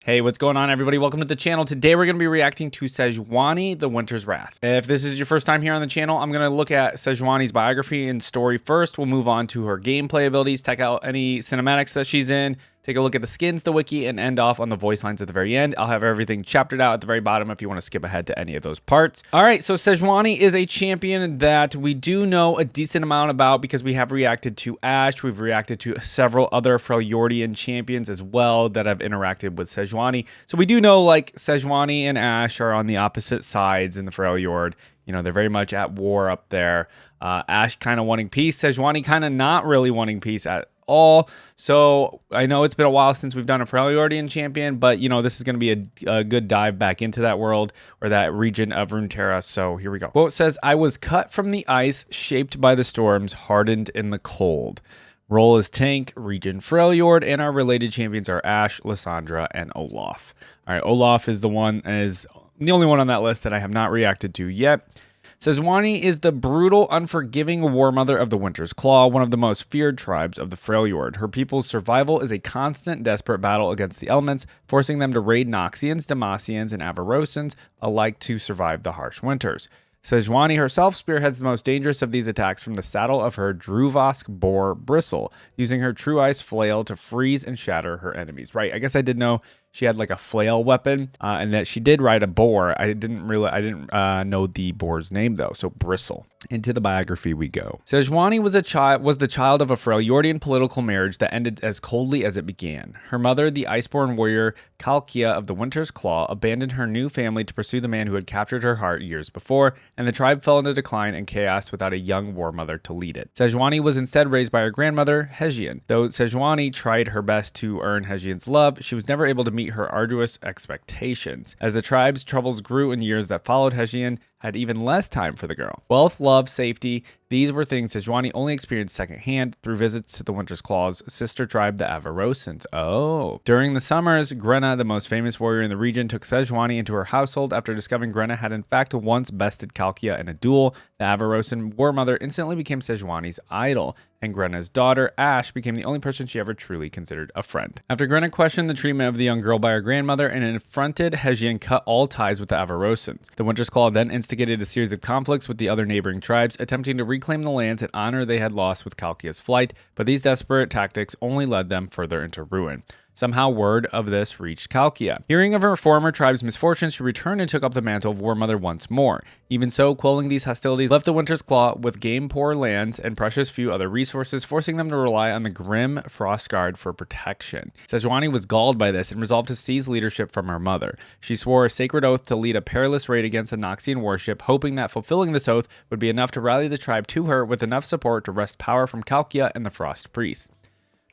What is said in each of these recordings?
Hey, what's going on, everybody? Welcome to the channel. Today we're going to be reacting to Sejuani, the Winter's Wrath. If this is your first time here on the channel, I'm going to look at Sejuani's biography and story first. We'll move on to her gameplay abilities, check out any cinematics that she's in, take a look at the skins, the wiki, and end off on the voice lines at the very end. I'll have everything chaptered out at the very bottom if you want to skip ahead to any of those parts. All right, so Sejuani is a champion that we do know a decent amount about because we have reacted to Ashe. We've reacted to several other Freljordian champions as well that have interacted with Sejuani. So we do know like Sejuani and Ashe are on the opposite sides in the Freljord. You know, they're very much at war up there. Ashe kind of wanting peace, Sejuani kind of not really wanting peace at all. So I know it's been a while since we've done a Freljordian champion, but you know, this is going to be a good dive back into that world or that region of Runeterra. So here we go. Quote says, "I was cut from the ice, shaped by the storms, hardened in the cold. Role is tank, region Freljord, and our related champions are Ashe, Lissandra, and Olaf." All right, Olaf is the only one on that list that I have not reacted to yet. Sejuani is the brutal, unforgiving war mother of the Winter's Claw, one of the most feared tribes of the Freljord. Her people's survival is a constant, desperate battle against the elements, forcing them to raid Noxians, Demacians, and Avarosans alike to survive the harsh winters. Sejuani herself spearheads the most dangerous of these attacks from the saddle of her Druvask boar Bristle, using her True Ice flail to freeze and shatter her enemies. Right, I guess I did know she had like a flail weapon, and that she did ride a boar. I didn't know the boar's name though. So Bristle. Into the biography we go. Sejuani was the child of a Freljordian political marriage that ended as coldly as it began. Her mother, the iceborn warrior Kalkia of the Winter's Claw, abandoned her new family to pursue the man who had captured her heart years before, and the tribe fell into decline and chaos without a young war mother to lead it. Sejuani was instead raised by her grandmother, Hegian. Though Sejuani tried her best to earn Hegian's love, she was never able to meet her arduous expectations. As the tribe's troubles grew in years that followed, Hegian had even less time for the girl. Wealth, love, safety, these were things Sejuani only experienced secondhand through visits to the Winter's Claw's sister tribe, the Avarosans. Oh. During the summers, Grenna, the most famous warrior in the region, took Sejuani into her household after discovering Grenna had in fact once bested Kalkia in a duel. The Avarosan war mother instantly became Sejuani's idol, and Grenna's daughter, Ashe, became the only person she ever truly considered a friend. After Grenna questioned the treatment of the young girl by her grandmother and affronted, Hegian cut all ties with the Avarosans. The Winter's Claw then instigated a series of conflicts with the other neighboring tribes, attempting to reclaim the lands and honor they had lost with Kalkia's flight, but these desperate tactics only led them further into ruin. Somehow word of this reached Kalkia. Hearing of her former tribe's misfortunes, she returned and took up the mantle of War Mother once more. Even so, quelling these hostilities left the Winter's Claw with game-poor lands and precious few other resources, forcing them to rely on the grim Frostguard for protection. Sejuani was galled by this and resolved to seize leadership from her mother. She swore a sacred oath to lead a perilous raid against a Noxian warship, hoping that fulfilling this oath would be enough to rally the tribe to her with enough support to wrest power from Kalkia and the Frost Priests.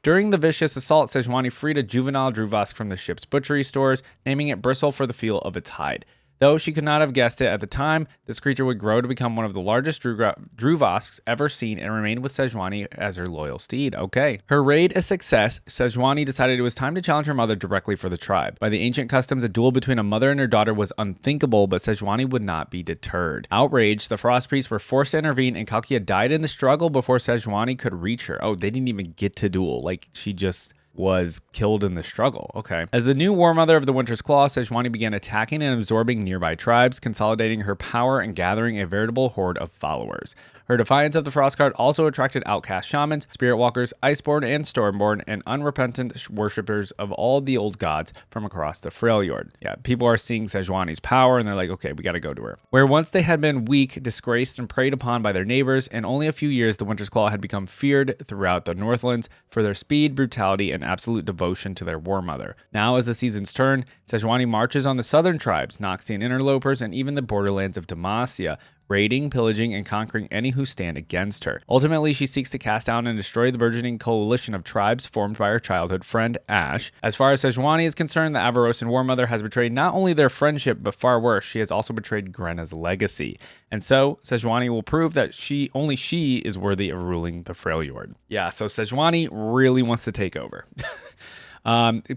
During the vicious assault, Sejuani freed a juvenile Druvask from the ship's butchery stores, naming it Bristle for the feel of its hide. Though she could not have guessed it at the time, this creature would grow to become one of the largest Druvasks ever seen and remained with Sejuani as her loyal steed. Okay. Her raid a success, Sejuani decided it was time to challenge her mother directly for the tribe. By the ancient customs, a duel between a mother and her daughter was unthinkable, but Sejuani would not be deterred. Outraged, the Frost Priests were forced to intervene, and Kalkia died in the struggle before Sejuani could reach her. Oh, they didn't even get to duel. Like, she just was killed in the struggle. Okay. As the new war mother of the Winter's Claw, Sejuani began attacking and absorbing nearby tribes, consolidating her power and gathering a veritable horde of followers. Her defiance of the Frostguard also attracted outcast shamans, spirit walkers, iceborn and stormborn, and unrepentant worshippers of all the old gods from across the Freljord. Yeah, people are seeing Sejuani's power and they're like, okay, we gotta go to her. Where once they had been weak, disgraced, and preyed upon by their neighbors, in only a few years the Winter's Claw had become feared throughout the Northlands for their speed, brutality, and absolute devotion to their war mother. Now, as the seasons turn, Sejuani marches on the southern tribes, Noxian interlopers, and even the borderlands of Demacia, raiding, pillaging, and conquering any who stand against her. Ultimately, she seeks to cast down and destroy the burgeoning coalition of tribes formed by her childhood friend, Ashe. As far as Sejuani is concerned, the Avarosan war mother has betrayed not only their friendship, but far worse, she has also betrayed Grenna's legacy. And so, Sejuani will prove that only she is worthy of ruling the Freljord. Yeah, so Sejuani really wants to take over.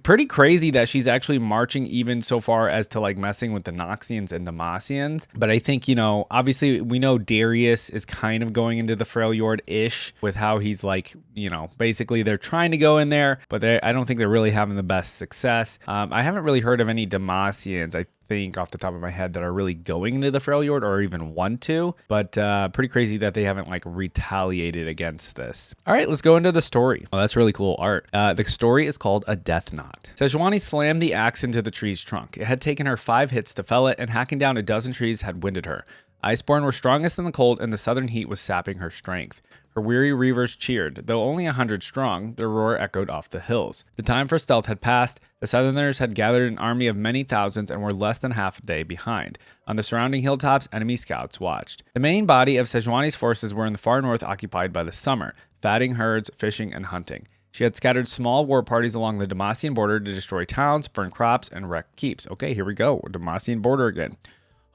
Pretty crazy that she's actually marching even so far as to like messing with the Noxians and Demacians. But I think, you know, obviously we know Darius is kind of going into the Freljord-ish with how he's like, you know, basically they're trying to go in there, but I don't think they're really having the best success. I haven't really heard of any Demacians, I think off the top of my head, that are really going into the Freljord or even want to, but pretty crazy that they haven't like retaliated against this. All right, let's go into the story. Oh, that's really cool art. The story is called A Death Knot. Sejuani slammed the axe into the tree's trunk. It had taken her 5 hits to fell it, and hacking down a dozen trees had winded her. Iceborn were strongest in the cold, and the southern heat was sapping her strength. Her weary reavers cheered. Though only 100 strong, their roar echoed off the hills. The time for stealth had passed. The Southerners had gathered an army of many thousands and were less than half a day behind. On the surrounding hilltops, enemy scouts watched. The main body of Sejuani's forces were in the far north, occupied by the summer, fatting herds, fishing, and hunting. She had scattered small war parties along the Demacian border to destroy towns, burn crops, and wreck keeps. Okay, here we go. Demacian border again.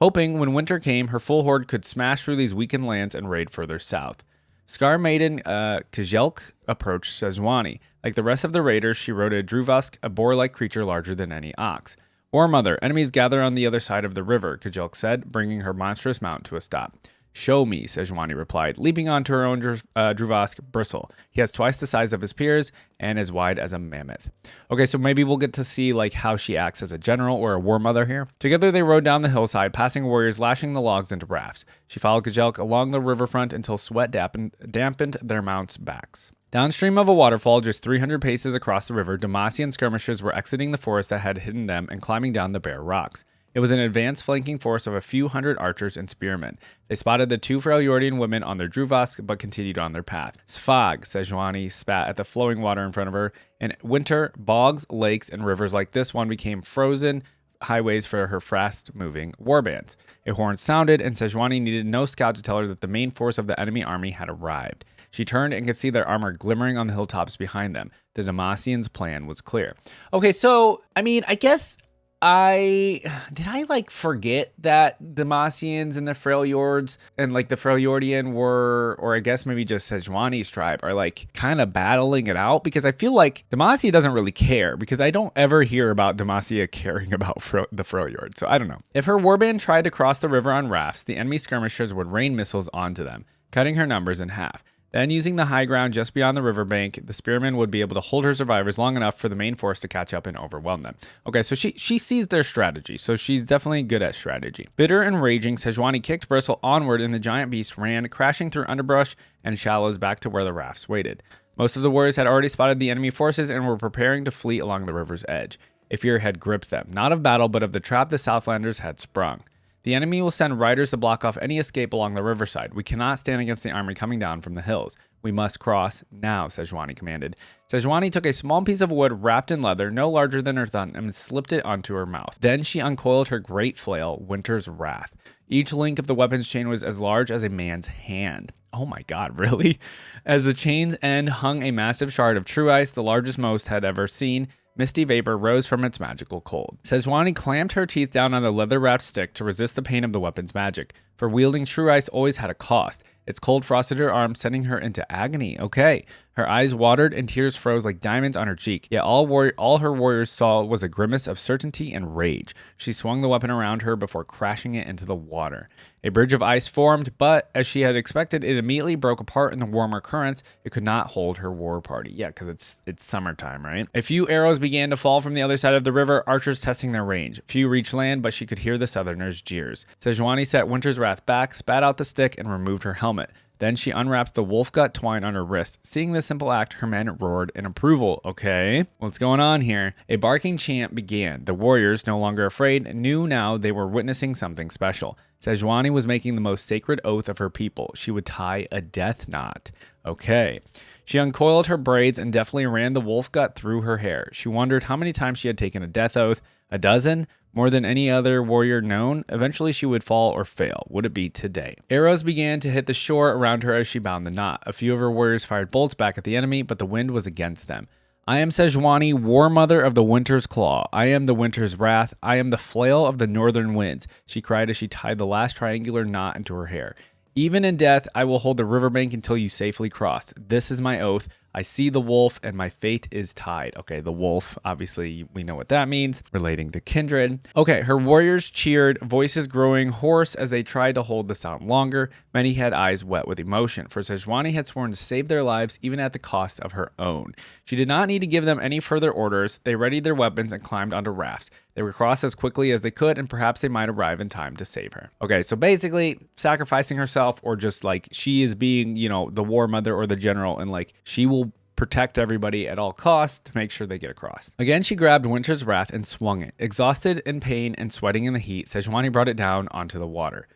Hoping when winter came, her full horde could smash through these weakened lands and raid further south. Scar Maiden Kjelk approached Sejuani. Like the rest of the raiders, she rode a Druvask, a boar-like creature larger than any ox. War Mother, enemies gather on the other side of the river, Kjelk said, bringing her monstrous mount to a stop. Show me, Sejuani replied, leaping onto her own Druvask, Bristle. He has twice the size of his peers and as wide as a mammoth. Okay, so maybe we'll get to see like how she acts as a general or a war mother here. Together they rode down the hillside, passing warriors lashing the logs into rafts. She followed Kjelk along the riverfront until sweat dampened their mounts' backs. Downstream of a waterfall, just 300 paces across the river, Demacian skirmishers were exiting the forest that had hidden them and climbing down the bare rocks. It was an advanced flanking force of a few hundred archers and spearmen. They spotted the 2 Freljordian women on their Druvask, but continued on their path. Svag, Sejuani spat at the flowing water in front of her. In winter, bogs, lakes, and rivers like this one became frozen highways for her fast-moving warbands. A horn sounded, and Sejuani needed no scout to tell her that the main force of the enemy army had arrived. She turned and could see their armor glimmering on the hilltops behind them. The Demacians' plan was clear. Okay, so, I mean, I guess did I like forget that Demacians and the Freljords and like the Freljordian were, or I guess maybe just Sejuani's tribe are like kind of battling it out, because I feel like Demacia doesn't really care, because I don't ever hear about Demacia caring about the Freljord. So I don't know. If her warband tried to cross the river on rafts, the enemy skirmishers would rain missiles onto them, cutting her numbers in half. Then, using the high ground just beyond the riverbank, the spearmen would be able to hold her survivors long enough for the main force to catch up and overwhelm them. Okay, so she sees their strategy, so she's definitely good at strategy. Bitter and raging, Sejuani kicked Bristle onward, and the giant beast ran, crashing through underbrush and shallows back to where the rafts waited. Most of the warriors had already spotted the enemy forces and were preparing to flee along the river's edge. A fear had gripped them, not of battle, but of the trap the Southlanders had sprung. The enemy will send riders to block off any escape along the riverside. We cannot stand against the army coming down from the hills. We must cross now, Sejuani commanded. Sejuani took a small piece of wood wrapped in leather, no larger than her thumb, and slipped it onto her mouth. Then she uncoiled her great flail, Winter's Wrath. Each link of the weapon's chain was as large as a man's hand. Oh my god, really? As the chain's end hung a massive shard of true ice, the largest most had ever seen. Misty vapor rose from its magical cold. Sejuani clamped her teeth down on the leather-wrapped stick to resist the pain of the weapon's magic, for wielding true ice always had a cost. Its cold frosted her arm, sending her into agony. Okay. Her eyes watered and tears froze like diamonds on her cheek, yet all her warriors saw was a grimace of certainty and rage. She swung the weapon around her before crashing it into the water. A bridge of ice formed, but as she had expected, it immediately broke apart in the warmer currents. It could not hold her war party. Yeah, because it's summertime, right? A few arrows began to fall from the other side of the river, archers testing their range. Few reached land, but she could hear the Southerners' jeers. Sejuani set Winter's Wrath back, spat out the stick, and removed her helmet. Then she unwrapped the wolf gut twine on her wrist. Seeing this simple act, her men roared in approval. Okay, what's going on here? A barking chant began. The warriors, no longer afraid, knew now they were witnessing something special. Sejuani was making the most sacred oath of her people. She would tie a death knot. Okay. She uncoiled her braids and deftly ran the wolf gut through her hair. She wondered how many times she had taken a death oath. A dozen? More than any other warrior known. Eventually she would fall or fail. Would it be today? Arrows began to hit the shore around her as she bound the knot. A few of her warriors fired bolts back at the enemy, but the wind was against them. I am Sejuani, war mother of the Winter's Claw. I am the Winter's Wrath. I am the flail of the northern winds, she cried as she tied the last triangular knot into her hair. Even in death, I will hold the riverbank until you safely cross. This is my oath. I see the wolf and my fate is tied. Okay, the wolf, obviously we know what that means, relating to kindred. Okay, her warriors cheered, voices growing hoarse as they tried to hold the sound longer. Many had eyes wet with emotion, for Sejuani had sworn to save their lives even at the cost of her own. She did not need to give them any further orders. They readied their weapons and climbed onto rafts. They would cross as quickly as they could, and perhaps they might arrive in time to save her. Okay, so basically sacrificing herself, or just like she is being, you know, the war mother or the general, and like she will protect everybody at all costs to make sure they get across. Again, she grabbed Winter's Wrath and swung it. Exhausted in pain and sweating in the heat, Sejuani brought it down onto the water.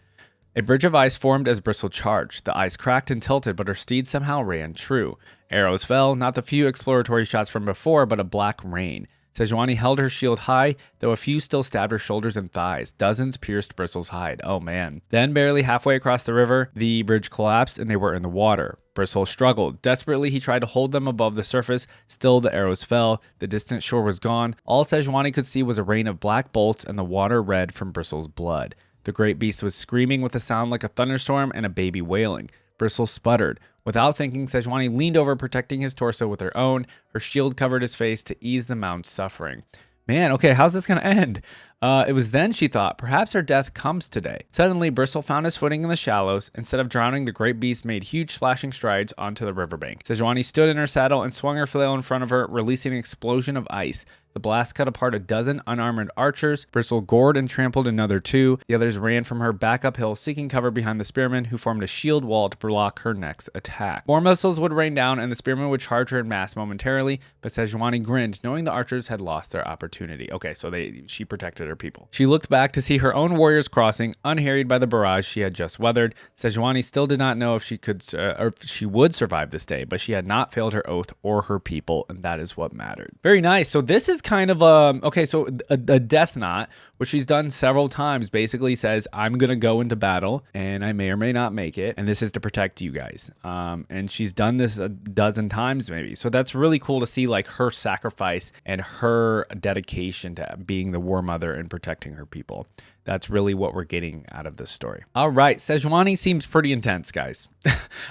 A bridge of ice formed as Bristle charged. The ice cracked and tilted, but her steed somehow ran true. Arrows fell, not the few exploratory shots from before, but a black rain. Sejuani held her shield high, though a few still stabbed her shoulders and thighs. Dozens pierced Bristle's hide. Oh man. Then, barely halfway across the river, the bridge collapsed and they were in the water. Bristle struggled. Desperately, he tried to hold them above the surface. Still, the arrows fell. The distant shore was gone. All Sejuani could see was a rain of black bolts and the water red from Bristle's blood. The great beast was screaming with a sound like a thunderstorm and a baby wailing. Bristle sputtered. Without thinking, Sejuani leaned over, protecting his torso with her own. Her shield covered his face to ease the mount's suffering. Man, okay, how's this going to end? It was then she thought, perhaps her death comes today. Suddenly, Bristle found his footing in the shallows. Instead of drowning, the great beast made huge splashing strides onto the riverbank. Sejuani stood in her saddle and swung her flail in front of her, releasing an explosion of ice. The blast cut apart a dozen unarmored archers. Bristle gored and trampled another 2. The others ran from her back uphill, seeking cover behind the spearmen, who formed a shield wall to block her next attack. More missiles would rain down, and the spearmen would charge her in mass momentarily, but Sejuani grinned, knowing the archers had lost their opportunity. Okay, so she protected her people. She looked back to see her own warriors crossing, unharried by the barrage she had just weathered. Sejuani still did not know if she could or if she would survive this day, but she had not failed her oath or her people, and that is what mattered. Very nice. So this is kind of a death knot, which she's done several times, basically says, I'm gonna go into battle and I may or may not make it, and this is to protect you guys. And she's done this a dozen times maybe, so that's really cool to see, like, her sacrifice and her dedication to being the war mother and protecting her people. That's really what we're getting out of this story. All right, Sejuani seems pretty intense, guys.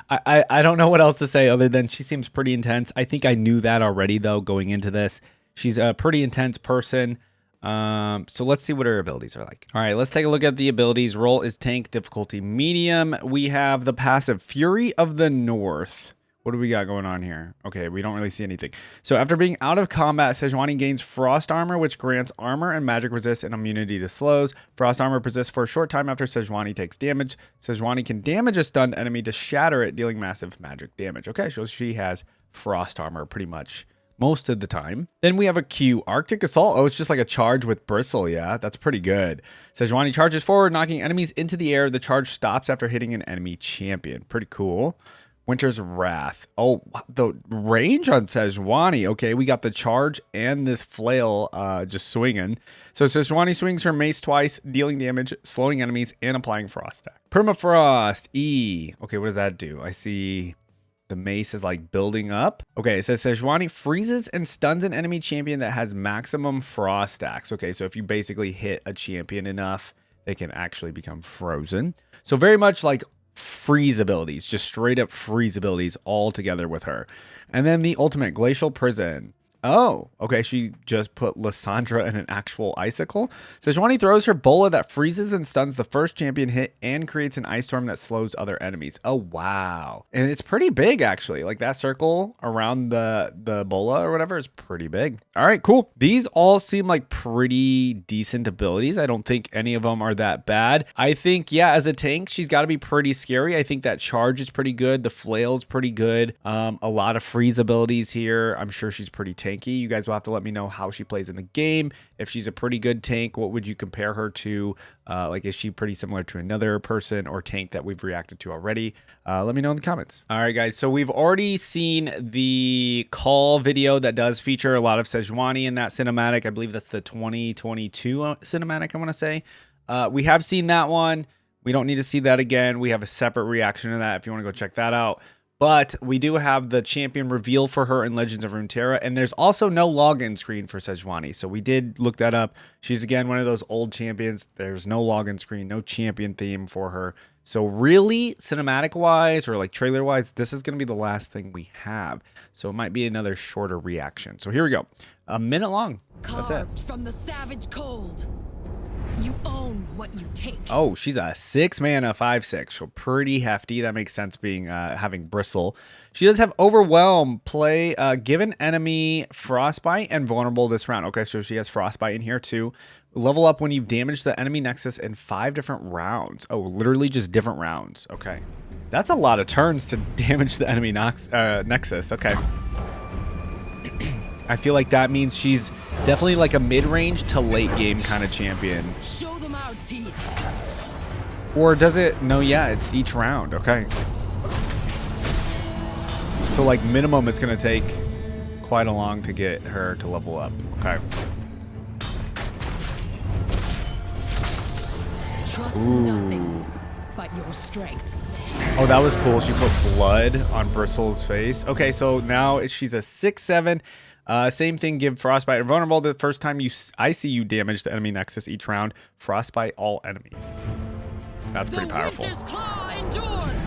I don't know what else to say other than she seems pretty intense. I think I knew that already, though, going into this. She's a pretty intense person. So let's see what her abilities are like. All right, let's take a look at the abilities. Role is tank, difficulty medium. We have the passive Fury of the North. What do we got going on here? Okay, we don't really see anything. So after being out of combat, Sejuani gains Frost Armor, which grants armor and magic resist and immunity to slows. Frost Armor persists for a short time after Sejuani takes damage. Sejuani can damage a stunned enemy to shatter it, dealing massive magic damage. Okay, so she has Frost Armor pretty much most of the time. Then we have a Q, Arctic Assault. Oh, it's just like a charge with Bristle. Yeah, that's pretty good. Sejuani charges forward, knocking enemies into the air. The charge stops after hitting an enemy champion. Pretty cool. Winter's Wrath. Oh, the range on Sejuani. Okay, we got the charge and this flail just swinging. So Sejuani swings her mace twice, dealing damage, slowing enemies, and applying frost attack. Permafrost, E. Okay, what does that do? I see the mace is like building up. Okay, it says Sejuani freezes and stuns an enemy champion that has maximum frost stacks. Okay, so if you basically hit a champion enough, they can actually become frozen. So very much like freeze abilities, just straight up freeze abilities all together with her. And then the ultimate, Glacial Prison. Oh, okay, she just put Lysandra in an actual icicle. Sejuani throws her bola that freezes and stuns the first champion hit and creates an ice storm that slows other enemies. Oh, wow. And it's pretty big, actually. Like, that circle around the bola or whatever is pretty big. All right, cool. These all seem like pretty decent abilities. I don't think any of them are that bad. I think, yeah, as a tank, she's got to be pretty scary. I think that charge is pretty good. The flail's pretty good. A lot of freeze abilities here. I'm sure she's pretty tanky. You guys will have to let me know how she plays in the game. If she's a pretty good tank, what would you compare her to? Like, is she pretty similar to another person or tank that we've reacted to already? Let me know in the comments. All right, guys. So we've already seen the call video that does feature a lot of Sejuani in that cinematic. I believe that's the 2022 cinematic, I want to say. We have seen that one. We don't need to see that again. We have a separate reaction to that if you want to go check that out. But we do have the champion reveal for her in Legends of Runeterra, and there's also no login screen for Sejuani. So we did look that up. She's, again, one of those old champions. There's no login screen, no champion theme for her. So really, cinematic-wise or like trailer-wise, this is going to be the last thing we have. So it might be another shorter reaction. So here we go. A minute long. That's it. From the savage cold. You own what you take. Oh, she's a 6 mana 5/6, so pretty hefty. That makes sense being having Bristle. She does have Overwhelm. Play give an enemy Frostbite and Vulnerable this round. Okay, so she has Frostbite in here too. Level up when you've damaged the enemy Nexus in 5 different rounds. Oh, literally just different rounds. Okay, that's a lot of turns to damage the enemy Nexus. Okay. I feel like that means she's definitely like a mid-range to late game kind of champion. Show them our teeth. Or does it? No, yeah, it's each round. Okay. So like minimum, it's going to take quite a long to get her to level up. Okay. Trust nothing but your strength. Oh, that was cool. She put blood on Bristle's face. Okay, so now she's a 6/7. Same thing, give Frostbite and Vulnerable. The first time I see you damage the enemy Nexus each round, Frostbite all enemies. That's pretty powerful. The Winter's Claw endures.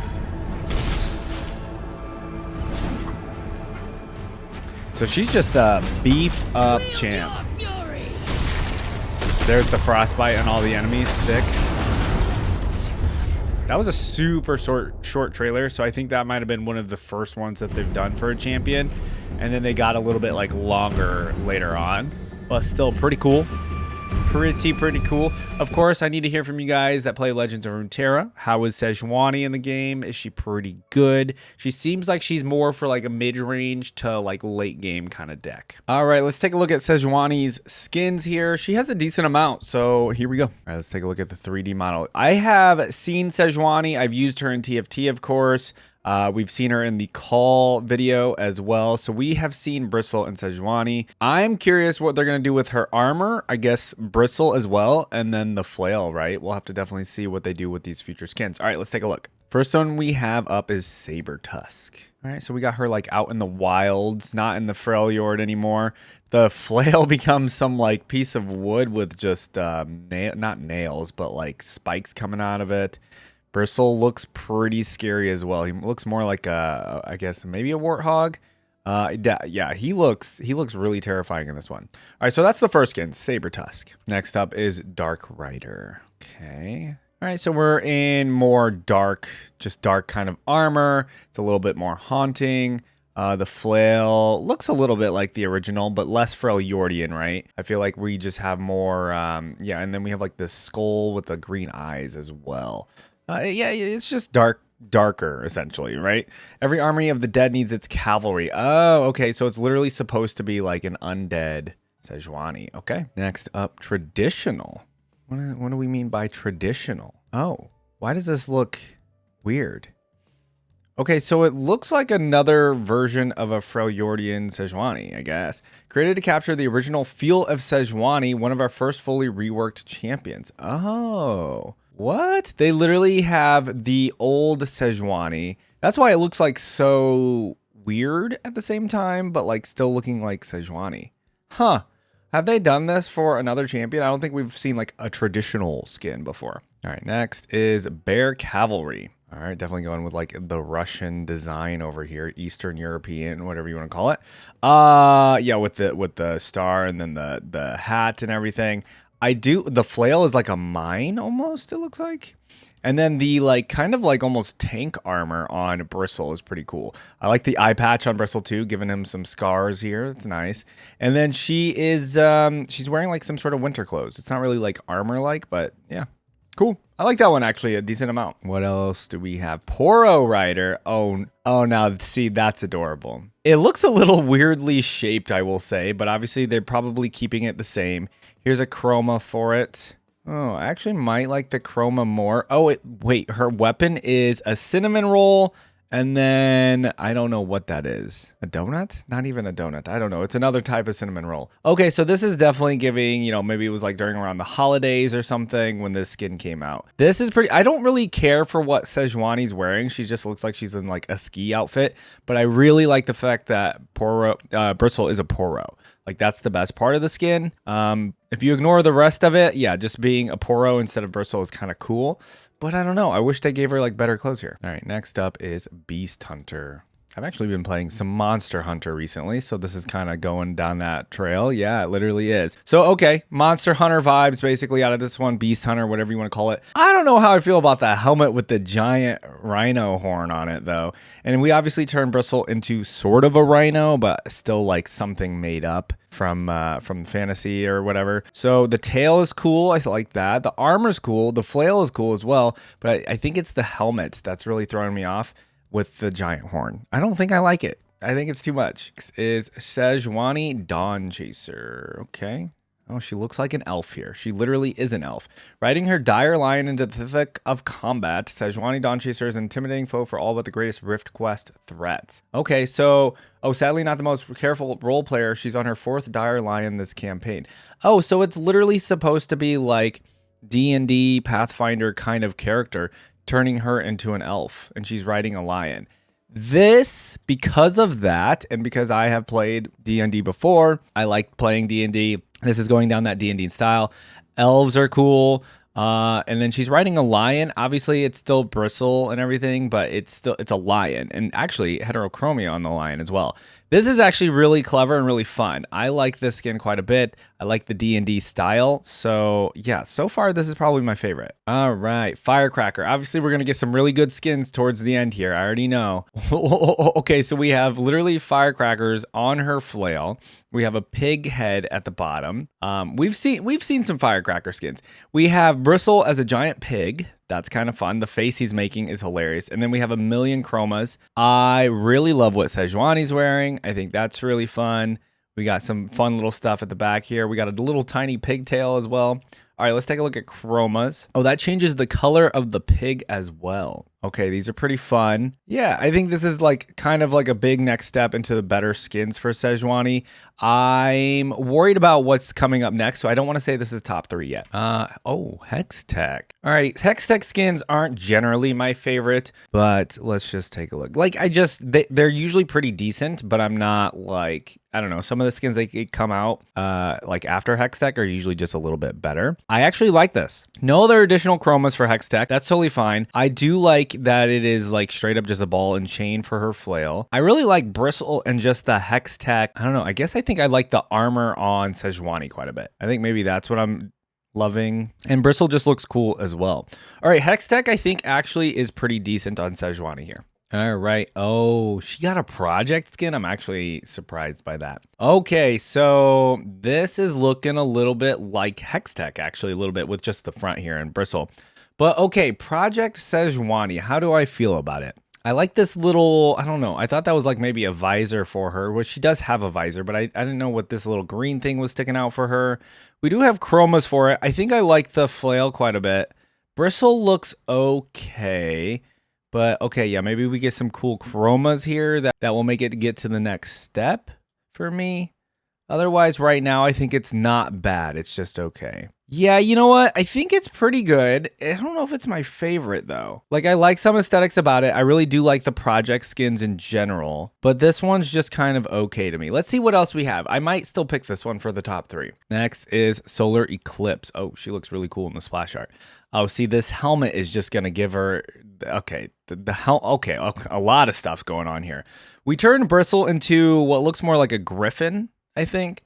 So she's just a beefed up champ. There's the Frostbite on all the enemies. Sick. That was a super short trailer, so I think that might have been one of the first ones that they've done for a champion. And then they got a little bit like longer later on, but still pretty cool. Pretty cool. Of course, I need to hear from you guys that play Legends of Runeterra. How is Sejuani in the game? Is she pretty good? She seems like she's more for like a mid-range to like late game kind of deck. All right, let's take a look at Sejuani's skins here. She has a decent amount, so here we go. All right, let's take a look at the 3D model. I have seen Sejuani. I've used her in TFT, of course. We've seen her in the call video as well. So we have seen Bristle and Sejuani. I'm curious what they're going to do with her armor. I guess Bristle as well. And then the flail, right? We'll have to definitely see what they do with these future skins. All right, let's take a look. First one we have up is Saber Tusk. All right, so we got her like out in the wilds, not in the Freljord anymore. The flail becomes some like piece of wood with just not nails, but like spikes coming out of it. Bristle looks pretty scary as well. He looks more like a, I guess maybe a warthog. Yeah, he looks really terrifying in this one. All right, so that's the first skin, Saber Tusk. Next up is Dark Rider. Okay. All right, so we're in more dark, just dark kind of armor. It's a little bit more haunting. The flail looks a little bit like the original, but less Freljordian, right? I feel like we just have more, yeah, and then we have like the skull with the green eyes as well. Yeah, it's just darker, essentially, right? Every army of the dead needs its cavalry. Oh, okay, so it's literally supposed to be like an undead Sejuani. Okay, next up, traditional. What do we mean by traditional? Oh, why does this look weird? Okay, so it looks like another version of a Freljordian Sejuani, I guess. Created to capture the original feel of Sejuani, one of our first fully reworked champions. Oh, what? They literally have the old Sejuani. That's why it looks like so weird at the same time, but like still looking like Sejuani. Huh. Have they done this for another champion? I don't think we've seen like a traditional skin before. All right, next is Bear Cavalry. All right, definitely going with like the Russian design over here, Eastern European, whatever you want to call it. Yeah, with the star and then the hat and everything. The flail is like a mine almost, it looks like. And then the like kind of like almost tank armor on Bristle is pretty cool. I like the eye patch on Bristle too, giving him some scars here. It's nice. And then she is she's wearing like some sort of winter clothes. It's not really like armor like, but yeah. Cool. I like that one actually a decent amount. What else do we have? Poro Rider. Oh, now see, that's adorable. It looks a little weirdly shaped, I will say, but obviously they're probably keeping it the same. Here's a chroma for it. Oh, I actually might like the chroma more. Oh, wait, her weapon is a cinnamon roll And then I don't know what that is. A donut? Not even a donut. I don't know. It's another type of cinnamon roll. Okay, so this is definitely giving, maybe it was like during around the holidays or something when this skin came out. This is pretty, I don't really care for what Sejuani's wearing. She just looks like she's in like a ski outfit, but I really like the fact that Bristle is a Poro. Like that's the best part of the skin. If you ignore the rest of it, yeah, just being a Poro instead of Bristle is kind of cool. But I don't know. I wish they gave her like better clothes here. All right, next up is Beast Hunter. I've actually been playing some Monster Hunter recently, so this is kind of going down that trail. Yeah, it literally is. So, okay, Monster Hunter vibes basically out of this one, Beast Hunter, whatever you want to call it. I don't know how I feel about that helmet with the giant rhino horn on it, though. And we obviously turned Bristle into sort of a rhino, but still like something made up from fantasy or whatever. So the tail is cool. I like that. The armor's cool. The flail is cool as well. But I think it's the helmet that's really throwing me off with the giant horn. I don't think I like it. I think it's too much. This is Sejuani Dawn Chaser. Okay. Oh, she looks like an elf here. She literally is an elf. Riding her dire lion into the thick of combat, Sejuani Dawn Chaser is an intimidating foe for all but the greatest Rift Quest threats. Okay, so, sadly not the most careful role player. She's on her 4th dire lion this campaign. Oh, so it's literally supposed to be like D&D Pathfinder kind of character, turning her into an elf, and she's riding a lion. This, because of that, and because I have played D&D before, I like playing D&D. This is going down that D&D style. Elves are cool. And then she's riding a lion. Obviously, it's still bristle and everything, but it's a lion, and actually heterochromia on the lion as well. This is actually really clever and really fun. I like this skin quite a bit. I like the D&D style. So yeah, so far this is probably my favorite. All right, Firecracker. Obviously, we're gonna get some really good skins towards the end here. I already know. Okay, so we have literally firecrackers on her flail. We have a pig head at the bottom. We've seen some firecracker skins. We have Bristle as a giant pig. That's kind of fun. The face he's making is hilarious. And then we have a million chromas. I really love what Sejuani's wearing. I think that's really fun. We got some fun little stuff at the back here. We got a little tiny pigtail as well. All right, let's take a look at chromas. Oh, that changes the color of the pig as well. Okay, these are pretty fun. Yeah, I think this is like kind of like a big next step into the better skins for Sejuani. I'm worried about what's coming up next, so I don't want to say this is top 3 yet. Hextech. All right, Hextech skins aren't generally my favorite, but let's just take a look. Like, they're usually pretty decent, but I'm not like, I don't know, some of the skins that come out like after Hextech are usually just a little bit better. I actually like this. No other additional chromas for Hextech. That's totally fine. I do like that it is like straight up just a ball and chain for her flail. I really like Bristle and just the Hextech. I don't know. I guess I think I like the armor on Sejuani quite a bit. I think maybe that's what I'm loving. And Bristle just looks cool as well. All right, Hextech I think actually is pretty decent on Sejuani here. All right. Oh, she got a project skin. I'm actually surprised by that. Okay, so this is looking a little bit like Hextech, actually, a little bit with just the front here and Bristle. But okay, Project Sejuani, how do I feel about it? I like this little, I don't know, I thought that was like maybe a visor for her, which she does have a visor, but I didn't know what this little green thing was sticking out for her. We do have chromas for it. I think I like the flail quite a bit. Bristle looks okay. But okay, yeah, maybe we get some cool chromas here that will make it get to the next step for me. Otherwise, right now, I think it's not bad. It's just okay. Yeah, you know what? I think it's pretty good. I don't know if it's my favorite, though. Like, I like some aesthetics about it. I really do like the project skins in general. But this one's just kind of okay to me. Let's see what else we have. I might still pick this one for the top 3. Next is Solar Eclipse. Oh, she looks really cool in the splash art. Oh, see, this helmet is just going to give her... Okay, okay, a lot of stuff's going on here. We turned Bristle into what looks more like a griffin, I think.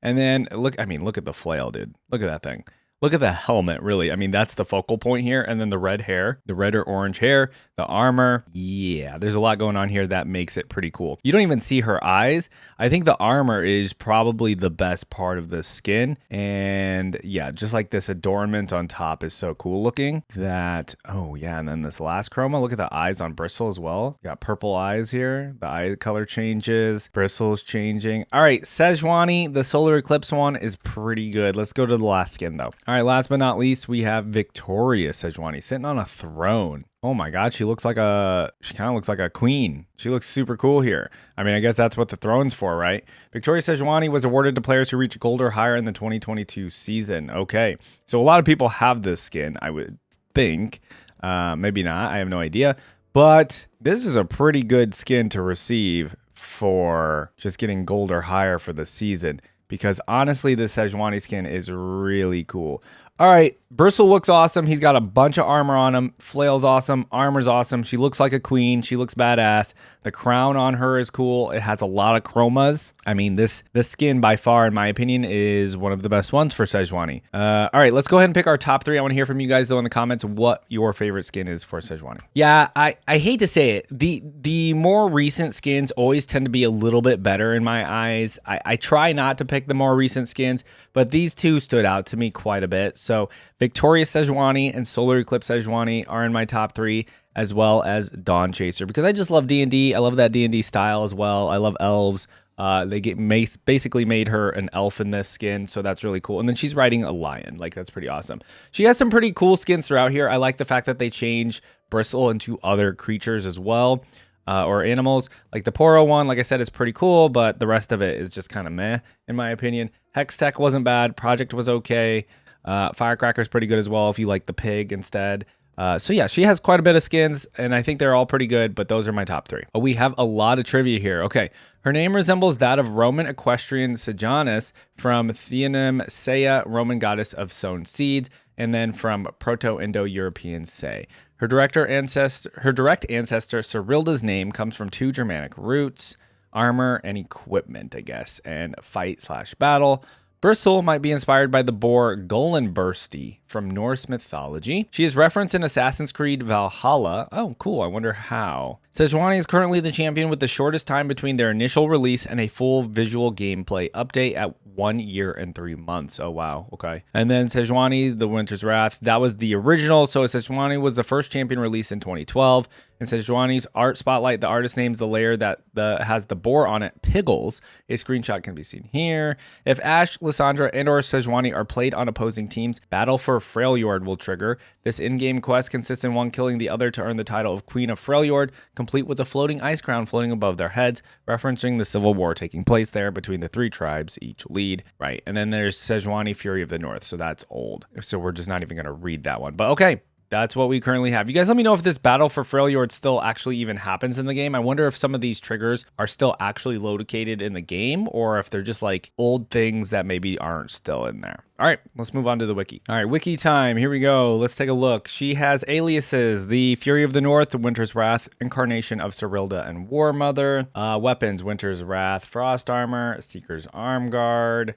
And then look at the flail, dude. Look at that thing. Look at the helmet, really. I mean, that's the focal point here. And then the red hair, the red or orange hair, the armor. Yeah, there's a lot going on here that makes it pretty cool. You don't even see her eyes. I think the armor is probably the best part of the skin. And yeah, just like this adornment on top is so cool looking that, oh yeah. And then this last chroma, look at the eyes on Bristle as well. Got purple eyes here. The eye color changes. Bristle's changing. All right, Sejuani, the Solar Eclipse one is pretty good. Let's go to the last skin though. All right, last but not least, we have Victoria Sejuani sitting on a throne. Oh my God, she kind of looks like a queen. She looks super cool here. I mean, I guess that's what the throne's for, right? Victoria Sejuani was awarded to players who reach gold or higher in the 2022 season. Okay, so a lot of people have this skin, I would think. Maybe not, I have no idea. But this is a pretty good skin to receive for just getting gold or higher for the season. Because honestly, this Sejuani skin is really cool. All right, Bristle looks awesome. He's got a bunch of armor on him. Flail's awesome. Armor's awesome. She looks like a queen. She looks badass. The crown on her is cool. It has a lot of chromas. I mean, this skin by far, in my opinion, is one of the best ones for Sejuani. All right, let's go ahead and pick our top 3. I want to hear from you guys, though, in the comments what your favorite skin is for Sejuani. Yeah, I hate to say it. The more recent skins always tend to be a little bit better in my eyes. I try not to pick the more recent skins, but these two stood out to me quite a bit. So Victoria Sejuani and Solar Eclipse Sejuani are in my top 3, as well as Dawn Chaser, because I just love D&D. I love that D&D style as well. I love elves. They basically made her an elf in this skin, so that's really cool. And then she's riding a lion. Like, that's pretty awesome. She has some pretty cool skins throughout here. I like the fact that they change Bristle into other creatures as well, or animals. Like the Poro one, like I said, is pretty cool, but the rest of it is just kind of meh, in my opinion. Hextech wasn't bad. Project was okay. Firecracker's pretty good as well if you like the pig instead. So yeah, she has quite a bit of skins, and I think they're all pretty good, but those are my top 3. Oh, we have a lot of trivia here. Okay, her name resembles that of Roman equestrian Sejanus from Theonym Saya, Roman goddess of sown seeds, and then from Proto-Indo-European Se. Her direct ancestor, Cyrilda's name, comes from 2 Germanic roots, armor and equipment, I guess, and fight/battle. Bristle might be inspired by the boar Golenbursti from Norse mythology. She is referenced in Assassin's Creed Valhalla. Oh, cool. I wonder how. Sejuani is currently the champion with the shortest time between their initial release and a full visual gameplay update at 1 year and 3 months. Oh, wow. Okay. And then Sejuani, the Winter's Wrath, that was the original. So Sejuani was the first champion released in 2012. In Sejuani's art spotlight, the artist names the layer that has the boar on it Piggles. A screenshot can be seen here. If Ashe, Lysandra, and or Sejuani are played on opposing teams, Battle for Freljord will trigger. This in-game quest consists in one killing the other to earn the title of Queen of Freljord, complete with a floating ice crown floating above their heads, referencing the civil war taking place there between the 3 tribes, each lead. Right, and then there's Sejuani, Fury of the North, so that's old. So we're just not even going to read that one. But okay. That's what we currently have. You guys let me know if this Battle for Freljord still actually even happens in the game. I wonder if some of these triggers are still actually located in the game, or if they're just like old things that maybe aren't still in there. All right, let's move on to the wiki. All right, wiki time. Here we go. Let's take a look. She has aliases: the Fury of the North, the Winter's Wrath, incarnation of Cyrilda and War Mother. Weapons: Winter's Wrath, Frost Armor, Seeker's Arm Guard,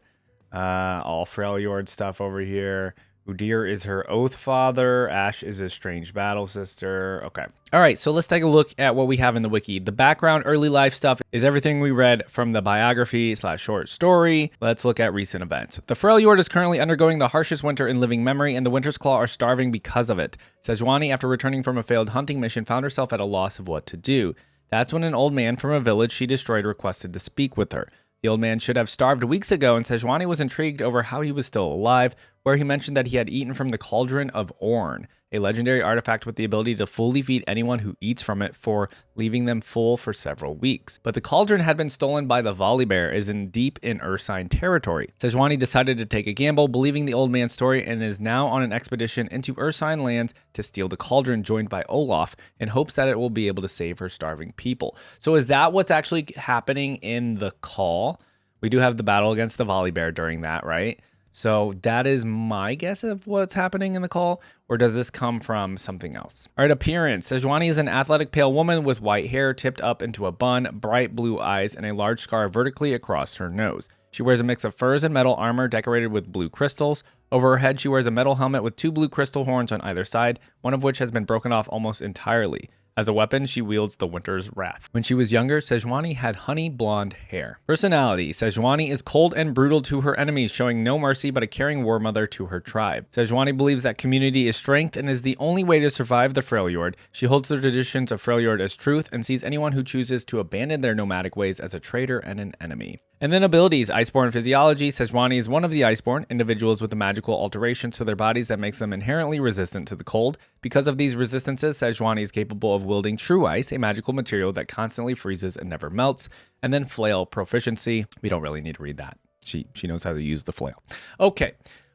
all Freljord stuff over here. Udyr is her oath father. Ashe is his strange battle sister. Okay. All right, so let's take a look at what we have in the wiki. The background, early life stuff is everything we read from the biography/short story. Let's look at recent events. The Freljord is currently undergoing the harshest winter in living memory, and the Winter's Claw are starving because of it. Sejuani, after returning from a failed hunting mission, found herself at a loss of what to do. That's when an old man from a village she destroyed requested to speak with her. The old man should have starved weeks ago, and Sejuani was intrigued over how he was still alive, where he mentioned that he had eaten from the Cauldron of Orn, a legendary artifact with the ability to fully feed anyone who eats from it for leaving them full for several weeks. But the cauldron had been stolen by the Volibear, is in deep in Ursine territory. Sejuani decided to take a gamble, believing the old man's story, and is now on an expedition into Ursine lands to steal the cauldron, joined by Olaf, in hopes that it will be able to save her starving people. So is that what's actually happening in the call? We do have the battle against the Volibear during that, right? So that is my guess of what's happening in the call, or does this come from something else? All right, appearance. Sejuani is an athletic pale woman with white hair tipped up into a bun, bright blue eyes, and a large scar vertically across her nose. She wears a mix of furs and metal armor decorated with blue crystals. Over her head, she wears a metal helmet with 2 blue crystal horns on either side, one of which has been broken off almost entirely. As a weapon, she wields the Winter's Wrath. When she was younger, Sejuani had honey blonde hair. Personality. Sejuani is cold and brutal to her enemies, showing no mercy but a caring war mother to her tribe. Sejuani believes that community is strength and is the only way to survive the Freljord. She holds the traditions of Freljord as truth and sees anyone who chooses to abandon their nomadic ways as a traitor and an enemy. And then abilities, Iceborne Physiology. Sejuani is one of the Iceborne, individuals with a magical alteration to their bodies that makes them inherently resistant to the cold. Because of these resistances, Sejuani is capable of wielding True Ice, a magical material that constantly freezes and never melts. And then Flail Proficiency. We don't really need to read that. She knows how to use the flail. Okay.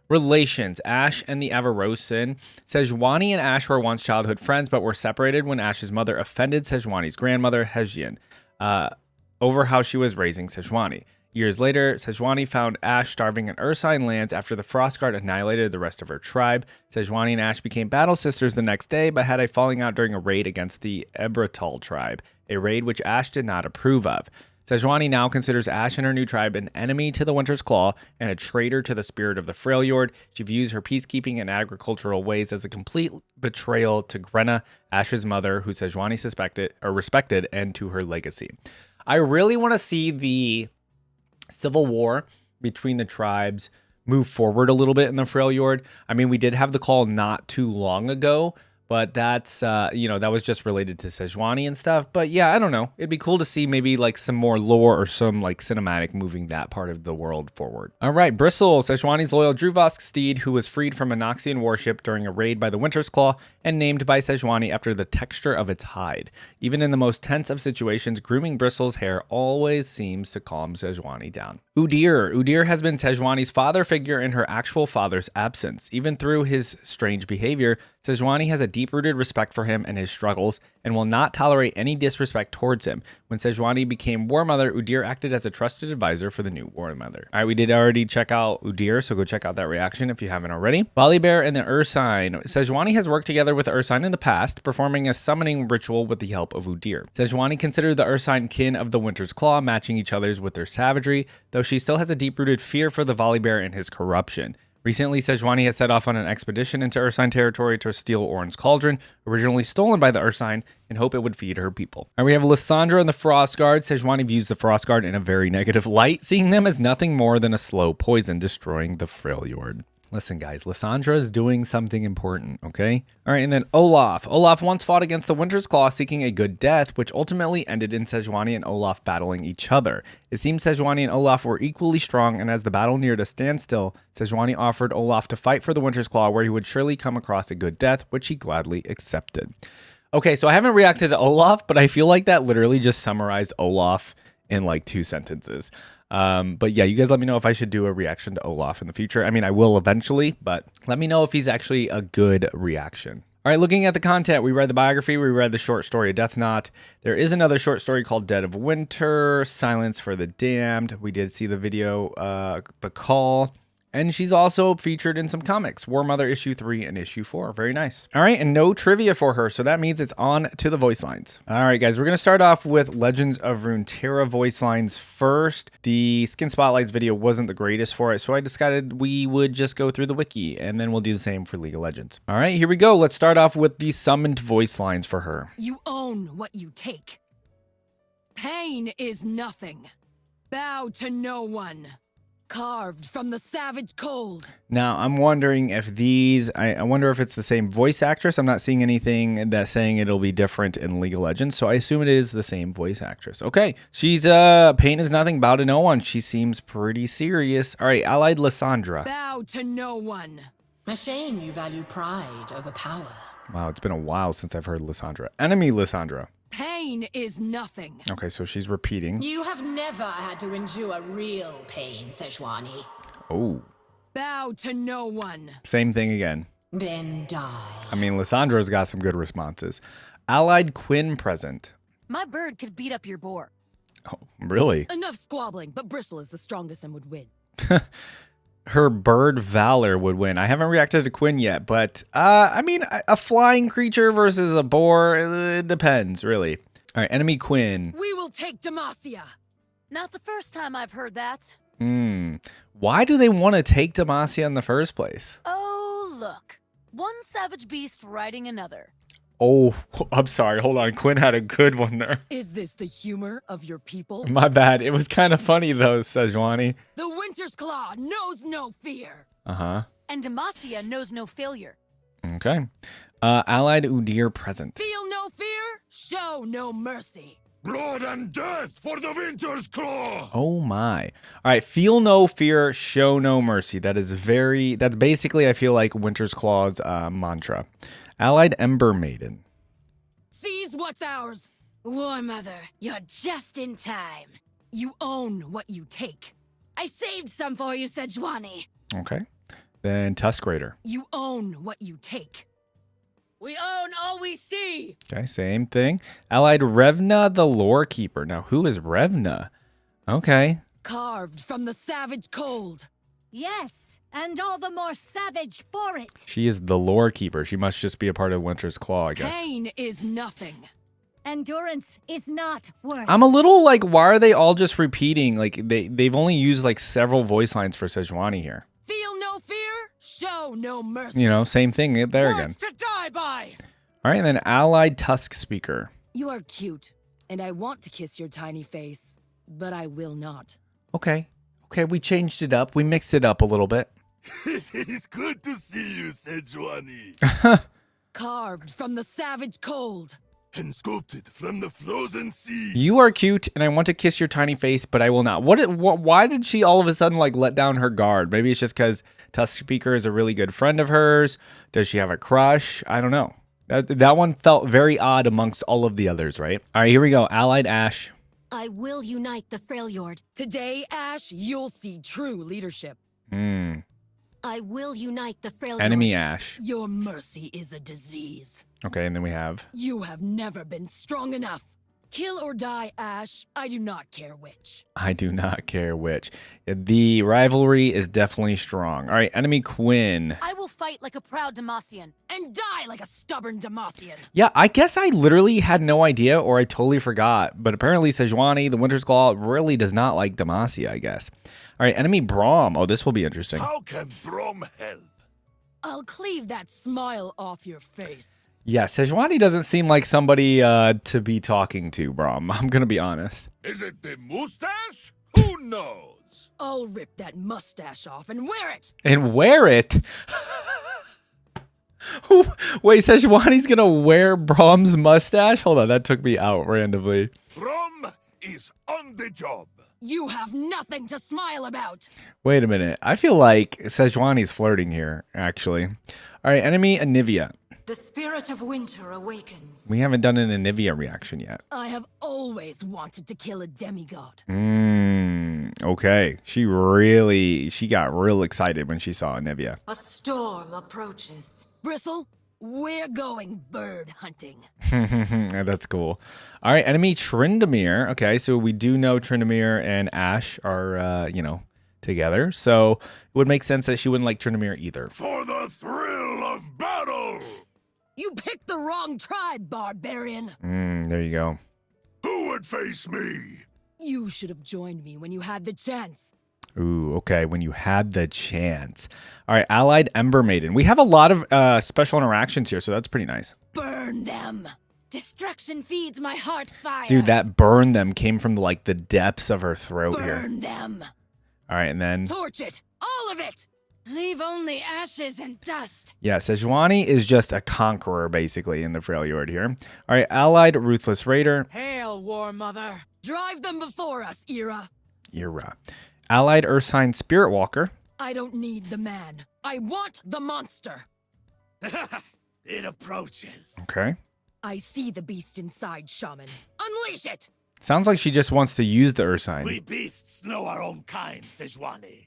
Relations, Ashe and the Avarosan. Sejuani and Ashe were once childhood friends, but were separated when Ashe's mother offended Sejuani's grandmother, Hejian, over how she was raising Sejuani. Years later, Sejuani found Ashe starving in Ursine lands after the Frostguard annihilated the rest of her tribe. Sejuani and Ashe became battle sisters the next day, but had a falling out during a raid against the Ebratal tribe, a raid which Ashe did not approve of. Sejuani now considers Ashe and her new tribe an enemy to the Winter's Claw and a traitor to the spirit of the Freljord. She views her peacekeeping and agricultural ways as a complete betrayal to Grenna, Ashe's mother, who Sejuani respected, and to her legacy. I really want to see the civil war between the tribes move forward a little bit in the Freljord. I mean, we did have the call not too long ago, but that's, that was just related to Sejuani and stuff. But yeah, I don't know. It'd be cool to see maybe like some more lore or some like cinematic moving that part of the world forward. All right, Bristle, Sejuani's loyal Druvosk steed, who was freed from a Noxian warship during a raid by the Winter's Claw and named by Sejuani after the texture of its hide. Even in the most tense of situations, grooming Bristle's hair always seems to calm Sejuani down. Udyr. Udyr has been Sejuani's father figure in her actual father's absence. Even through his strange behavior, Sejuani has a deep-rooted respect for him and his struggles, and will not tolerate any disrespect towards him. When Sejuani became War Mother, Udyr acted as a trusted advisor for the new War Mother. All right, we did already check out Udyr, so go check out that reaction if you haven't already. Volibear and the Ursine. Sejuani has worked together with Ursine in the past, performing a summoning ritual with the help of Udyr. Sejuani considered the Ursine kin of the Winter's Claw, matching each other's with their savagery, though she still has a deep-rooted fear for the Volibear and his corruption. Recently, Sejuani has set off on an expedition into Ursine territory to steal Orin's cauldron, originally stolen by the Ursine, and hope it would feed her people. And we have Lysandra and the Frostguard. Sejuani views the Frostguard in a very negative light, seeing them as nothing more than a slow poison destroying the Freljord. Listen, guys, Lysandra is doing something important, okay? All right, and then Olaf. Olaf once fought against the Winter's Claw seeking a good death, which ultimately ended in Sejuani and Olaf battling each other. It seems Sejuani and Olaf were equally strong, and as the battle neared a standstill, Sejuani offered Olaf to fight for the Winter's Claw, where he would surely come across a good death, which he gladly accepted. Okay, so I haven't reacted to Olaf, but I feel like that literally just summarized Olaf in like 2 sentences. But yeah, you guys let me know if I should do a reaction to Olaf in the future. I mean, I will eventually, but let me know if he's actually a good reaction. All right, looking at the content, we read the biography, we read the short story of Death Knot. There is another short story called Dead of Winter, Silence for the Damned. We did see the video, The Call. And she's also featured in some comics, War Mother issue 3 and issue 4. Very nice. All right, and no trivia for her, so that means it's on to the voice lines. All right, guys, we're going to start off with Legends of Runeterra voice lines first. The Skin Spotlights video wasn't the greatest for it, so I decided we would just go through the wiki, and then we'll do the same for League of Legends. All right, here we go. Let's start off with the summoned voice lines for her. You own what you take. Pain is nothing. Bow to no one. Carved from the savage cold. Now, I'm wondering if these, I wonder if it's the same voice actress. I'm not seeing anything that's saying it'll be different in League of Legends, so I assume it is the same voice actress. Okay, she's, pain is nothing, bow to no one. She seems pretty serious. All right, allied Lysandra. Bow to no one. A shame you value pride over power. Wow, it's been a while since I've heard Lysandra. Enemy Lysandra. Pain is nothing. Okay, so she's repeating. You have never had to endure real pain, Sejuani. Oh. Bow to no one. Same thing again. Then die. I mean, Lysandra's got some good responses. Allied Quinn present. My bird could beat up your boar. Oh, really? Enough squabbling, but Bristle is the strongest and would win. Her bird Valor would win. I haven't reacted to Quinn yet, but I mean, a flying creature versus a boar, it depends, really. All right, enemy Quinn. We will take Demacia. Not the first time I've heard that. Why do they want to take Demacia in the first place? Oh, look. One savage beast riding another. Oh, I'm sorry. Hold on. Quinn had a good one there. Is this the humor of your people? My bad. It was kind of funny, though, Sejuani. The Winter's Claw knows no fear. Uh-huh. And Demacia knows no failure. Okay. Allied Udyr present. Feel no fear, show no mercy. Blood and death for the Winter's Claw! Oh my. All right, feel no fear, show no mercy. That's basically, I feel like Winter's Claw's mantra. Allied Ember Maiden. Seize what's ours. War Mother, you're just in time. You own what you take. I saved some for you, Sejuani. Okay. Then Tusk Raider. You own what you take. We own all we see. Okay, same thing. Allied Revna the Lore Keeper. Now, who is Revna? Okay. Carved from the savage cold. Yes, and all the more savage for it. She is the Lore Keeper. She must just be a part of Winter's Claw, I guess. Pain is nothing. Endurance is not worth. I'm a little like, why are they all just repeating? Like, they've only used like several voice lines for Sejuani here. Feel no fear, show no mercy. You know, same thing there again. Words to die by. All right, and then Allied Tusk Speaker. You are cute, and I want to kiss your tiny face, but I will not. Okay. Okay, we changed it up. We mixed it up a little bit. It is good to see you, Sejuani. Carved from the savage cold. And sculpted from the frozen sea. You are cute, and I want to kiss your tiny face, but I will not. Why did she all of a sudden like let down her guard? Maybe it's just because Tusk Speaker is a really good friend of hers. Does she have a crush? I don't know. That one felt very odd amongst all of the others, right? All right, here we go. Allied Ash. I will unite the Freljord. Today, Ash, you'll see true leadership. I will unite the Freljord. Enemy Ash. Your mercy is a disease. Okay, and then we have... You have never been strong enough. Kill or die, Ash. I do not care which. I do not care which. The rivalry is definitely strong. All right, enemy Quinn. I will fight like a proud Demacian. And die like a stubborn Demacian. Yeah, I guess I literally had no idea, or I totally forgot. But apparently Sejuani, the Winter's Claw, really does not like Demacia, I guess. All right, enemy Braum. Oh, this will be interesting. How can Brom help? I'll cleave that smile off your face. Yeah, Sejuani doesn't seem like somebody to be talking to, Braum. I'm going to be honest. Is it the mustache? Who knows? I'll rip that mustache off and wear it. And wear it? Wait, Sejuani's going to wear Braum's mustache? Hold on, that took me out randomly. Brom is on the job. You have nothing to smile about. Wait a minute. I feel like Sejuani's flirting here, actually. All right, enemy Anivia. The spirit of winter awakens. We haven't done an Anivia reaction yet. I have always wanted to kill a demigod. Okay. She got real excited when she saw Anivia. A storm approaches. Bristle, we're going bird hunting. That's cool. All right, enemy Tryndamere. Okay, so we do know Tryndamere and Ash are, together. So it would make sense that she wouldn't like Tryndamere either. For the thrill of battle! You picked the wrong tribe, barbarian. There you go. Who would face me? You should have joined me when you had the chance. Ooh, okay, when you had the chance. All right, Allied Ember Maiden. We have a lot of special interactions here, so that's pretty nice. Burn them. Destruction feeds my heart's fire. Dude, that burn them came from like the depths of her throat here. Burn them. All right, and then... Torch it. All of it. Leave only ashes and dust. Yeah, Sejuani is just a conqueror, basically, in the Freljord here. All right, Allied Ruthless Raider. Hail, War Mother. Drive them before us, Ira. Allied Ursine Spirit Walker. I don't need the man. I want the monster. It approaches. Okay. I see the beast inside, Shaman. Unleash it. Sounds like she just wants to use the Ursine. We beasts know our own kind, Sejuani.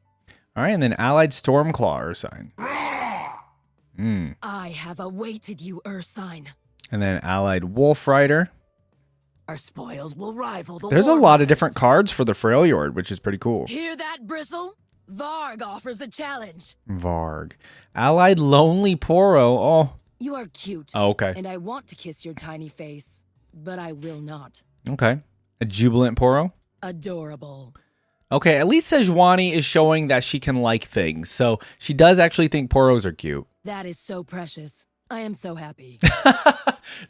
All right, and then Allied Stormclaw Ursine. I have awaited you, Ursine. And then Allied Wolf Rider. Our spoils will rival the There's a war lot of mothers. different cards for the Freljord, which is pretty cool. Hear that, Bristle? Varg offers a challenge. Varg. Allied Lonely Poro. Oh. You are cute. Oh, okay. And I want to kiss your tiny face, but I will not. Okay. A Jubilant Poro. Adorable. Okay, at least Sejuani is showing that she can like things. So she does actually think Poros are cute. That is so precious. I am so happy.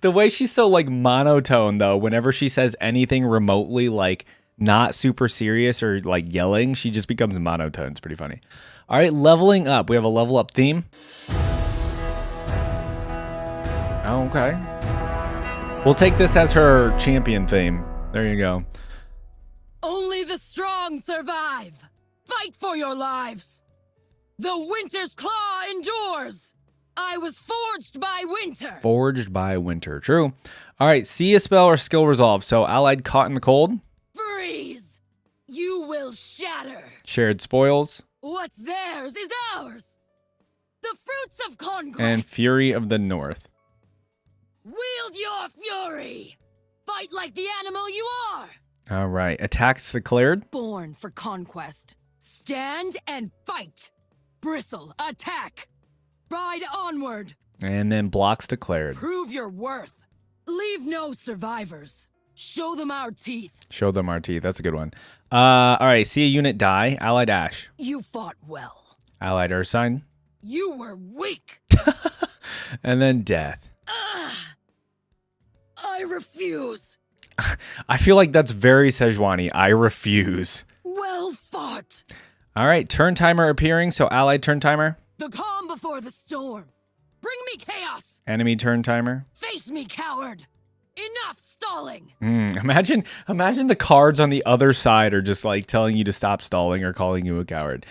The way she's so like monotone though, whenever she says anything remotely like not super serious or like yelling, she just becomes monotone. It's pretty funny. All right, leveling up. We have a level up theme. Okay. We'll take this as her champion theme. There you go. Only the strong survive. Fight for your lives. The winter's claw endures. I was forged by winter. Forged by winter. True. All right. See a spell or skill resolve. So allied caught in the cold. Freeze. You will shatter. Shared spoils. What's theirs is ours. The fruits of conquest. And fury of the north. Wield your fury. Fight like the animal you are. All right. Attacks declared. Born for conquest. Stand and fight. Bristle, attack. Ride onward. And then blocks declared. Prove your worth. Leave no survivors. Show them our teeth. Show them our teeth. That's a good one. All right. See a unit die. Allied ash. You fought well. Allied earth sign. You were weak. And then death. I refuse. I feel like that's very Sejuani. I refuse. Well fought. All right. Turn timer appearing. So allied turn timer. The calm before the storm. Bring me chaos. Enemy turn timer. Face me, coward. Enough stalling. Imagine the cards on the other side are just like telling you to stop stalling or calling you a coward.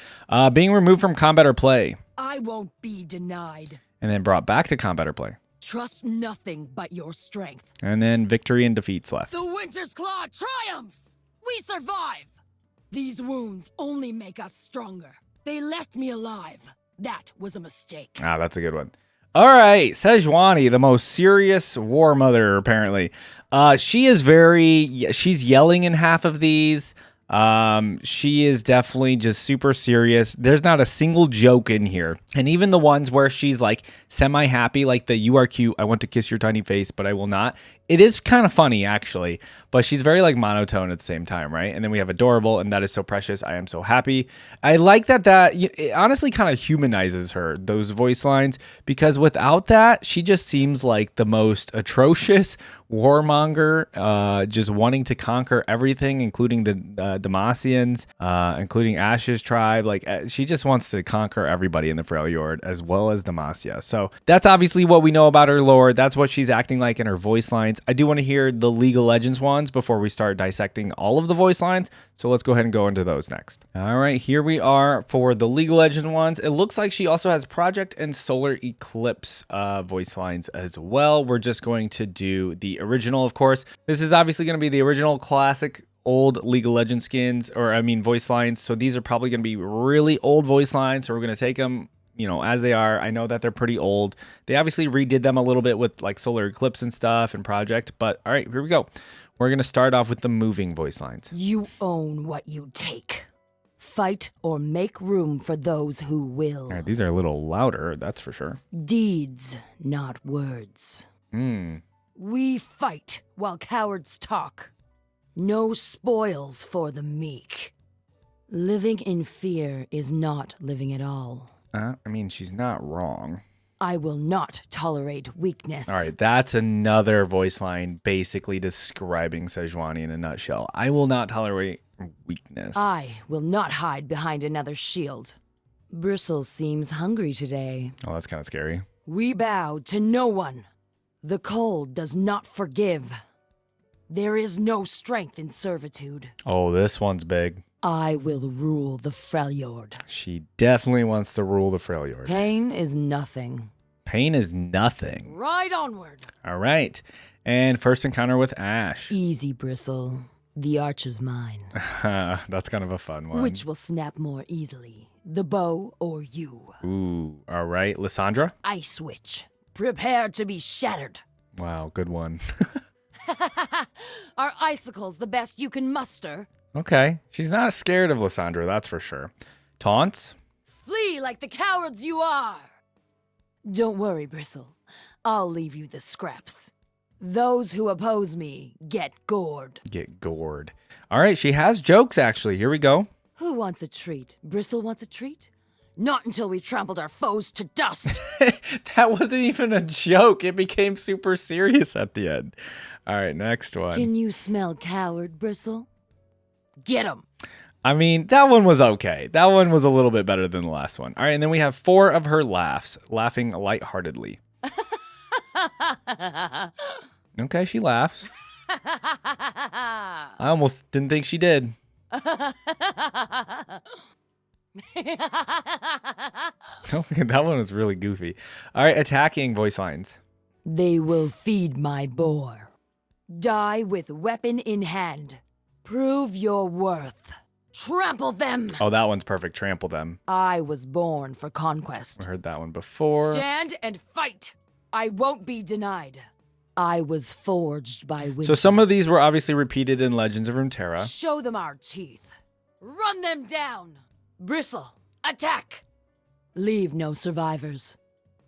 Being removed from combat or play. I won't be denied. And then brought back to combat or play. Trust nothing but your strength. And then victory and defeats left. The Winter's Claw triumphs! We survive! These wounds only make us stronger. They left me alive. That was a mistake. Ah, that's a good one. All right, Sejuani, the most serious war mother, apparently. She's yelling in half of these. She is definitely just super serious. There's not a single joke in here. And even the ones where she's like semi-happy, like the "you are cute, I want to kiss your tiny face, but I will not." It is kind of funny, actually, but she's very like monotone at the same time, right? And then we have adorable, and that is so precious. I am so happy. I like that it honestly kind of humanizes her, those voice lines, because without that, she just seems like the most atrocious warmonger, just wanting to conquer everything, including the Demacians, including Ash's tribe. Like she just wants to conquer everybody in the Freljord, as well as Demacia. So that's obviously what we know about her lore. That's what she's acting like in her voice lines. I do want to hear the League of Legends ones before we start dissecting all of the voice lines. So let's go ahead and go into those next. All right, here we are for the League of Legends ones. It looks like she also has Project and Solar Eclipse voice lines as well. We're just going to do the original, of course. This is obviously going to be the original classic old League of Legends skins, voice lines. So these are probably going to be really old voice lines. So we're going to take them, as they are. I know that they're pretty old. They obviously redid them a little bit with like Solar Eclipse and stuff and Project. But all right, here we go. We're going to start off with the moving voice lines. You own what you take. Fight or make room for those who will. All right, these are a little louder, that's for sure. Deeds, not words. We fight while cowards talk. No spoils for the meek. Living in fear is not living at all. She's not wrong. I will not tolerate weakness. All right, that's another voice line basically describing Sejuani in a nutshell. I will not tolerate weakness. I will not hide behind another shield. Bristle seems hungry today. Oh, that's kind of scary. We bow to no one. The cold does not forgive. There is no strength in servitude. Oh, this one's big. I will rule the Freljord. She definitely wants to rule the Freljord. Pain is nothing. Pain is nothing. Ride onward. All right. And first encounter with Ash. Easy, Bristle. The arch is mine. That's kind of a fun one. Which will snap more easily, the bow or you? Ooh, all right. Lysandra? Ice Witch. Prepare to be shattered. Wow, good one. Are icicles the best you can muster? Okay. She's not scared of Lysandra, that's for sure. Taunts? Flee like the cowards you are. Don't worry, Bristle. I'll leave you the scraps. Those who oppose me get gored. Get gored. All right, she has jokes, actually. Here we go. Who wants a treat? Bristle wants a treat? Not until we trampled our foes to dust. That wasn't even a joke. It became super serious at the end. All right, next one. Can you smell coward, Bristle? Get him. That one was okay. That one was a little bit better than the last one. All right, and then we have 4 of her laughs, laughing lightheartedly. Okay, she laughs. I almost didn't think she did. Oh, that one was really goofy. All right, attacking voice lines. They will feed my boar. Die with weapon in hand. Prove your worth. Trample them. Oh, that one's perfect. Trample them. I was born for conquest. I heard that one before. Stand and fight. I won't be denied. I was forged by winter. So some of these were obviously repeated in Legends of Runeterra. Show them our teeth. Run them down. Bristle. Attack. Leave no survivors.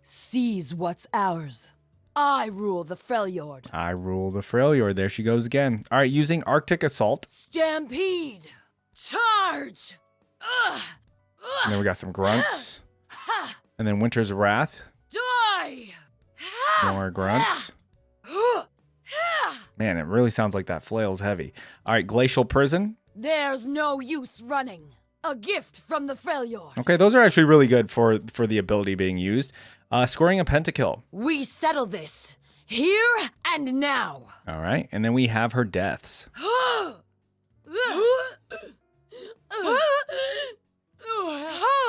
Seize what's ours. I rule the Freljord. I rule the Freljord. There she goes again. All right, using Arctic Assault. Stampede. Charge. And then we got some grunts. And then Winter's Wrath. Die. More grunts. Man, it really sounds like that flail's heavy. All right, Glacial Prison. There's no use running. A gift from the Freljord. Okay, those are actually really good for the ability being used. Scoring a pentakill. We settle this. Here and now. All right, and then we have her deaths.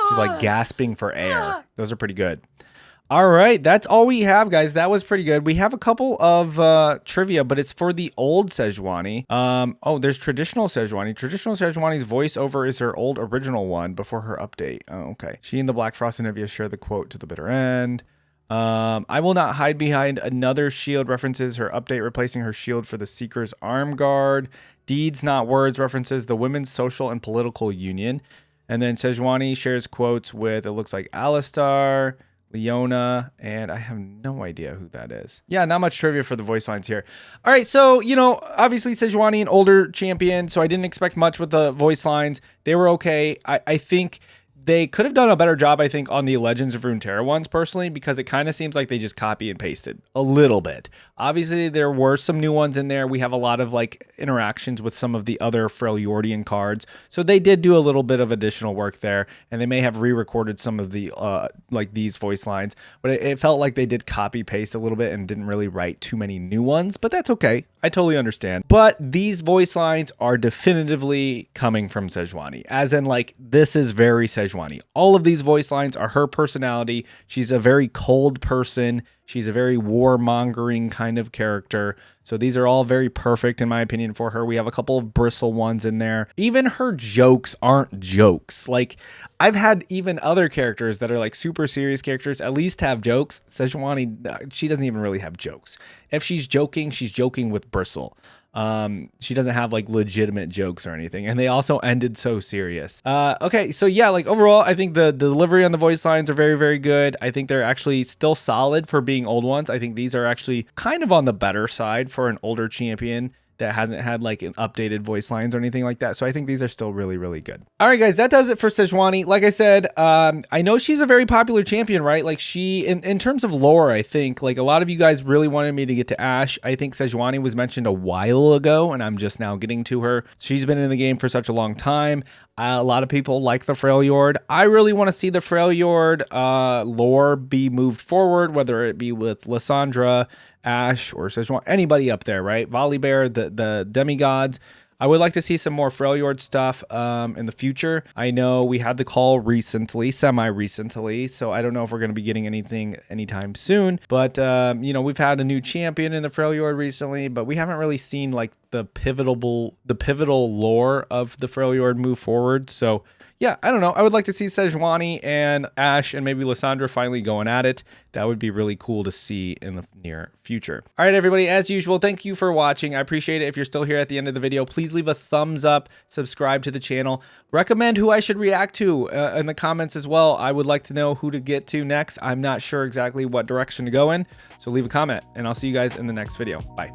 She's like gasping for air. Those are pretty good. All right, that's all we have, guys. That was pretty good. We have a couple of trivia, but it's for the old Sejuani. Oh, there's traditional Sejuani. Traditional Sejuani's voiceover is her old original one before her update. Oh, okay. She and the Black Frost and Nevia share the quote to the bitter end. I will not hide behind another shield references her update, replacing her shield for the Seeker's arm guard. Deeds, not words, references the Women's Social and Political Union. And then Sejuani shares quotes with, it looks like Alistar, Leona, and I have no idea who that is. Yeah, not much trivia for the voice lines here. All right, so, you know, obviously Sejuani, an older champion, so I didn't expect much with the voice lines. They were okay. I think they could have done a better job, I think, on the Legends of Runeterra ones, personally, because it kind of seems like they just copy and pasted a little bit. Obviously, there were some new ones in there. We have a lot of, like, interactions with some of the other Freljordian cards, so they did do a little bit of additional work there, and they may have re-recorded some of the, like, these voice lines, but it felt like they did copy-paste a little bit and didn't really write too many new ones, but that's okay. I totally understand. But these voice lines are definitively coming from Sejuani, as in, like, this is very Sejuani. All of these voice lines are her personality. She's a very cold person. She's a very warmongering kind of character. So these are all very perfect, in my opinion, for her. We have a couple of bristle ones in there. Even her jokes aren't jokes. Like, I've had even other characters that are like super serious characters at least have jokes. Sejuani, she doesn't even really have jokes. If she's joking with bristle. She doesn't have like legitimate jokes or anything, and they also ended so serious. Okay, so yeah, like overall, I think the delivery on the voice lines are very, very good. I think they're actually still solid for being old ones. I think these are actually kind of on the better side for an older champion that hasn't had like an updated voice lines or anything like that. So I think these are still really, really good. All right, guys, that does it for Sejuani. Like I said, I know she's a very popular champion, right? Like she, in terms of lore, I think like a lot of you guys really wanted me to get to Ashe. I think Sejuani was mentioned a while ago, and I'm just now getting to her. She's been in the game for such a long time. A lot of people like the Freljord. I really want to see the Freljord lore be moved forward, whether it be with Lissandra, Ashe, or Sejuani, anybody up there, right? Volibear, the demigods. I would like to see some more Freljord stuff in the future. I know we had the call recently, semi-recently, so I don't know if we're going to be getting anything anytime soon. But, you know, we've had a new champion in the Freljord recently, but we haven't really seen, like, the pivotal lore of the Freljord move forward. So, yeah, I don't know. I would like to see Sejuani and Ashe and maybe Lissandra finally going at it. That would be really cool to see in the near future. All right, everybody, as usual, thank you for watching. I appreciate it. If you're still here at the end of the video, please leave a thumbs up, subscribe to the channel, recommend who I should react to in the comments as well. I would like to know who to get to next. I'm not sure exactly what direction to go in, so leave a comment, and I'll see you guys in the next video. Bye.